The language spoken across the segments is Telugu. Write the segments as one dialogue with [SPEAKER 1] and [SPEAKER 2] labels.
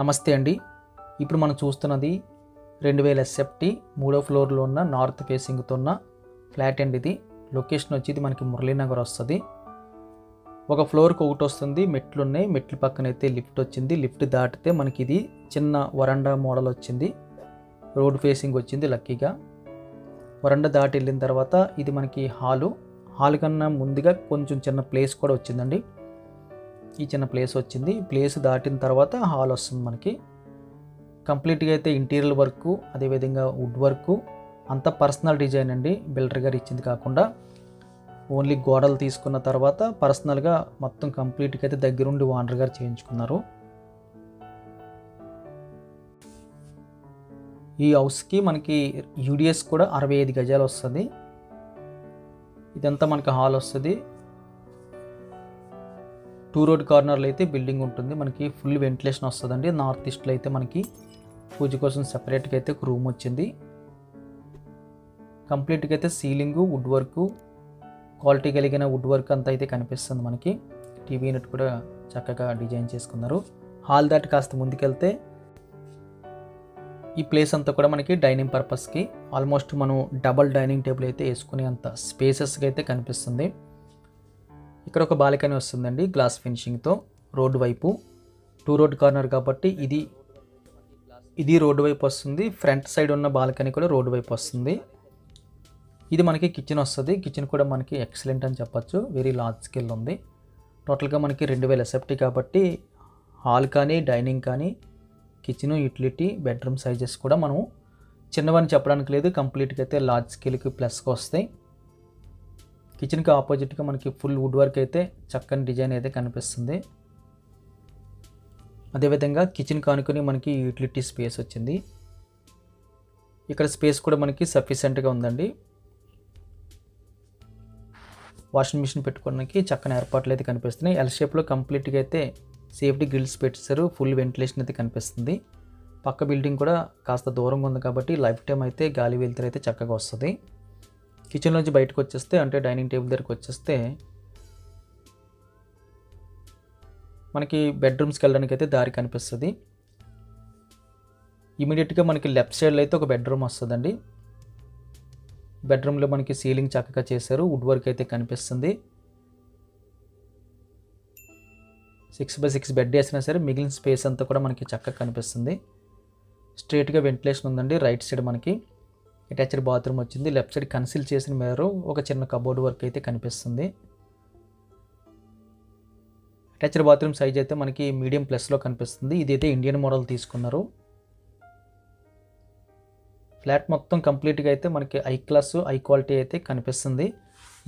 [SPEAKER 1] నమస్తే అండి. ఇప్పుడు మనం చూస్తున్నది 2000 ఎస్ఎఫ్టీ 3వ ఫ్లోర్లో ఉన్న నార్త్ ఫేసింగ్తో ఉన్న ఫ్లాట్ అండి. ఇది లొకేషన్ వచ్చేది మనకి మురళీనగర్ వస్తుంది. ఒక ఫ్లోర్కి ఒకటి వస్తుంది, మెట్లు ఉన్నాయి. మెట్ల పక్కన అయితే లిఫ్ట్ వచ్చింది. లిఫ్ట్ దాటితే మనకి ఇది చిన్న వరండా మోడల్ వచ్చింది. రోడ్ ఫేసింగ్ వచ్చింది. లక్కీగా వరండా దాటి వెళ్ళిన తర్వాత ఇది మనకి హాల్ కన్నా ముందుగా కొంచెం చిన్న ప్లేస్ కూడా వచ్చిందండి. ఈ చిన్న ప్లేస్ వచ్చింది. ప్లేస్ దాటిన తర్వాత హాల్ వస్తుంది మనకి. కంప్లీట్గా అయితే ఇంటీరియర్ వర్క్, అదేవిధంగా వుడ్ వర్క్ అంతా పర్సనల్ డిజైన్ అండి. బిల్డర్ గారు ఇచ్చింది కాకుండా ఓన్లీ గోడలు తీసుకున్న తర్వాత పర్సనల్గా మొత్తం కంప్లీట్గా అయితే దగ్గరుండి ఓనర్ గారు చేయించుకున్నారు. ఈ హౌస్కి మనకి యూడిఎస్ కూడా 65 గజాలు వస్తుంది. ఇదంతా మనకి హాల్ వస్తుంది. 2 రోడ్ కార్నర్లో అయితే బిల్డింగ్ ఉంటుంది. మనకి ఫుల్ వెంటిలేషన్ వస్తుందండి. నార్త్ ఈస్ట్లో అయితే మనకి పూజ కోసం సెపరేట్గా అయితే ఒక రూమ్ వచ్చింది. కంప్లీట్గా అయితే సీలింగు, వుడ్ వర్క్, క్వాలిటీ కలిగిన వుడ్ వర్క్ అంతా అయితే కనిపిస్తుంది మనకి. టీవీ యూనిట్ కూడా చక్కగా డిజైన్ చేసుకున్నారు. హాల్ దాటి కాస్త ముందుకెళ్తే ఈ ప్లేస్ అంతా కూడా మనకి డైనింగ్ పర్పస్కి ఆల్మోస్ట్ మనం డబల్ డైనింగ్ టేబుల్ అయితే వేసుకునే అంత స్పేసెస్గా అయితే కనిపిస్తుంది. ఇక్కడ ఒక బాల్కనీ వస్తుందండి గ్లాస్ ఫినిషింగ్తో. రోడ్డు వైపు 2 రోడ్ కార్నర్ కాబట్టి ఇది రోడ్డు వైపు వస్తుంది. ఫ్రంట్ సైడ్ ఉన్న బాల్కనీ కూడా రోడ్డు వైపు వస్తుంది. ఇది మనకి కిచెన్ వస్తుంది. కిచెన్ కూడా మనకి ఎక్సలెంట్ అని చెప్పచ్చు. వెరీ లార్జ్ స్కేల్ ఉంది. టోటల్గా మనకి 2000 ఎస్ఎఫ్టీ కాబట్టి హాల్ కానీ, డైనింగ్ కానీ, కిచెను, యూటిలిటీ, బెడ్రూమ్ సైజెస్ కూడా మనం చిన్నవని చెప్పడానికి లేదు. కంప్లీట్గా అయితే లార్జ్ స్కేల్కి ప్లస్గా వస్తాయి. కిచెన్కి ఆపోజిట్గా మనకి ఫుల్ వుడ్ వర్క్ అయితే చక్కని డిజైన్ అయితే కనిపిస్తుంది. అదేవిధంగా కిచెన్ కానుకొని మనకి యూటిలిటీ స్పేస్ వచ్చింది. ఇక్కడ స్పేస్ కూడా మనకి సఫిషియెంట్గా ఉందండి. వాషింగ్ మిషన్ పెట్టుకోవడానికి చక్కని ఏర్పాట్లు అయితే కనిపిస్తున్నాయి. ఎల్ షేప్లో కంప్లీట్గా అయితే సేఫ్టీ గ్రిల్స్ పెట్టారు. ఫుల్ వెంటిలేషన్ అయితే కనిపిస్తుంది. పక్క బిల్డింగ్ కూడా కాస్త దూరంగా ఉంది కాబట్టి లైఫ్ టైం అయితే గాలి వెలుతురు అయితే చక్కగా వస్తుంది. కిచెన్ నుంచి బయటకు వచ్చేస్తే, అంటే డైనింగ్ టేబుల్ దగ్గరికి వచ్చేస్తే మనకి బెడ్రూమ్స్కి వెళ్ళడానికి అయితే దారి కనిపిస్తుంది. ఇమీడియట్గా మనకి లెఫ్ట్ సైడ్లో అయితే ఒక బెడ్రూమ్ వస్తుందండి. బెడ్రూమ్లో మనకి సీలింగ్ చక్కగా చేశారు. వుడ్ వర్క్ అయితే కనిపిస్తుంది. 6x6 బెడ్ వేసినా సరే మిగిలిన స్పేస్ అంతా కూడా మనకి చక్కగా కనిపిస్తుంది. స్ట్రైట్గా వెంటిలేషన్ ఉందండి. రైట్ సైడ్ మనకి అటాచ్డ్ బాత్రూమ్ వచ్చింది. లెఫ్ట్ సైడ్ కన్సిల్ చేసిన మేర ఒక చిన్న కబోర్డ్ వర్క్ అయితే కనిపిస్తుంది. అటాచ్డ్ బాత్రూమ్ సైజ్ అయితే మనకి మీడియం ప్లస్లో కనిపిస్తుంది. ఇదైతే ఇండియన్ మోడల్ తీసుకున్నారు. ఫ్లాట్ మొత్తం కంప్లీట్గా అయితే మనకి ఐ క్లాస్, ఐ క్వాలిటీ అయితే కనిపిస్తుంది.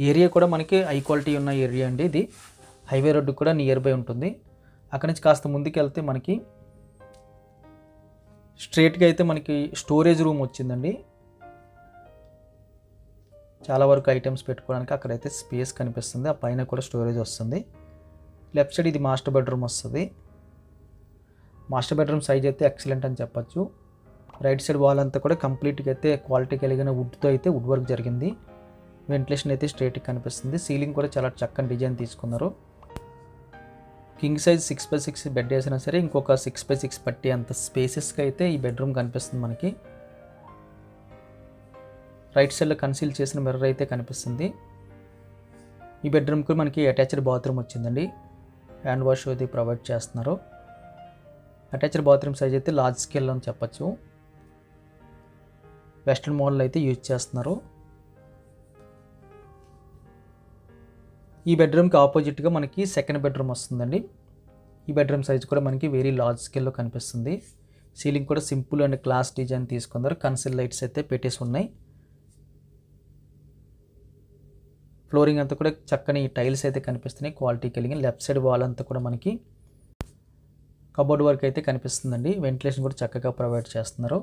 [SPEAKER 1] ఏరియా కూడా మనకి ఐ క్వాలిటీ ఉన్న ఏరియా అండి. ఇది హైవే రోడ్డు కూడా నియర్ బై ఉంటుంది. అక్కడి నుంచి కాస్త ముందుకు వెళ్తే మనకి స్ట్రైట్గా అయితే మనకి స్టోరేజ్ రూమ్ వచ్చిందండి. చాలా వరకు ఐటమ్స్ పెట్టుకోవడానికి అక్కడైతే స్పేస్ కనిపిస్తుంది. ఆ పైన కూడా స్టోరేజ్ వస్తుంది. లెఫ్ట్ సైడ్ ఇది మాస్టర్ బెడ్రూమ్ వస్తుంది. మాస్టర్ బెడ్రూమ్ సైజ్ అయితే ఎక్సలెంట్ అని చెప్పచ్చు. రైట్ సైడ్ వాల్ అంతా కూడా కంప్లీట్గా అయితే క్వాలిటీ కలిగిన వుడ్తో అయితే వుడ్ వర్క్ జరిగింది. వెంటిలేషన్ అయితే స్ట్రైట్గా కనిపిస్తుంది. సీలింగ్ కూడా చాలా చక్కని డిజైన్ తీసుకున్నారు. కింగ్ సైజ్ 6x6 బెడ్ వేసినా సరే ఇంకొక 6x6 పట్టి అంత స్పేసెస్గా అయితే ఈ బెడ్రూమ్ కనిపిస్తుంది మనకి. రైట్ సైడ్లో కన్సీల్ చేసిన మిర్రర్ అయితే కనిపిస్తుంది. ఈ బెడ్రూమ్కి మనకి అటాచ్డ్ బాత్రూమ్ వచ్చిందండి. హ్యాండ్ వాష్ అది ప్రొవైడ్ చేస్తున్నారు. అటాచ్డ్ బాత్రూమ్ సైజ్ అయితే లార్జ్ స్కేల్ అని చెప్పచ్చు. వెస్ట్రన్ మోడల్ అయితే యూజ్ చేస్తున్నారు. ఈ బెడ్రూమ్కి ఆపోజిట్గా మనకి సెకండ్ బెడ్రూమ్ వస్తుందండి. ఈ బెడ్రూమ్ సైజ్ కూడా మనకి వెరీ లార్జ్ స్కేల్లో కనిపిస్తుంది. సీలింగ్ కూడా సింపుల్ అండ్ క్లాస్ డిజైన్ తీసుకున్నారు. కన్సిల్ లైట్స్ అయితే పెట్టేసి ఉన్నాయి. ఫ్లోరింగ్ అంతా కూడా చక్కని టైల్స్ అయితే కనిపిస్తున్నాయి. క్వాలిటీ కలిగిన లెఫ్ట్ సైడ్ వాల్ అంతా కూడా మనకి కబోర్డ్ వర్క్ అయితే కనిపిస్తుందండి. వెంటిలేషన్ కూడా చక్కగా ప్రొవైడ్ చేస్తున్నారు.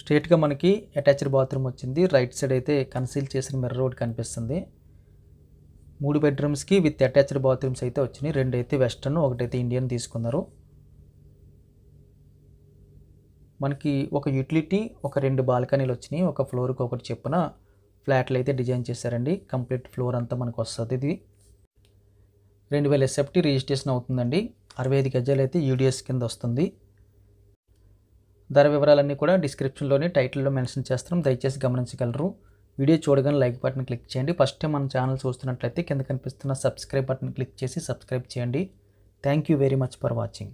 [SPEAKER 1] స్ట్రైట్గా మనకి అటాచ్డ్ బాత్రూమ్ వచ్చింది. రైట్ సైడ్ అయితే కన్సీల్ చేసిన మిర్రర్ రోడ్ కనిపిస్తుంది. 3 బెడ్రూమ్స్కి విత్ అటాచ్డ్ బాత్రూమ్స్ అయితే వచ్చినాయి. 2 అయితే వెస్టర్న్, ఒకటైతే ఇండియన్ తీసుకున్నారు. మనకి ఒక యూటిలిటీ, ఒక 2 బాల్కనీలు వచ్చినాయి. ఒక ఫ్లోర్కి ఒకటి చెప్పున ఫ్లాట్లు అయితే డిజైన్ చేశారండి. కంప్లీట్ ఫ్లోర్ అంతా మనకు వస్తుంది. ఇది 2000 ఎస్ఎఫ్టీ రిజిస్ట్రేషన్ అవుతుందండి. 65 గజాలు అయితే యూడిఎస్ కింద వస్తుంది. ధర వివరాలన్నీ కూడా డిస్క్రిప్షన్లోని టైటిల్లో మెన్షన్ చేస్తాం, దయచేసి గమనించగలరు. వీడియో చూడగానే లైక్ బటన్ క్లిక్ చేయండి. ఫస్ట్ టైం మన ఛానల్ చూస్తున్నట్లయితే కింద కనిపిస్తున్న సబ్స్క్రైబ్ బటన్ క్లిక్ చేసి సబ్స్క్రైబ్ చేయండి. Thank you very much for watching.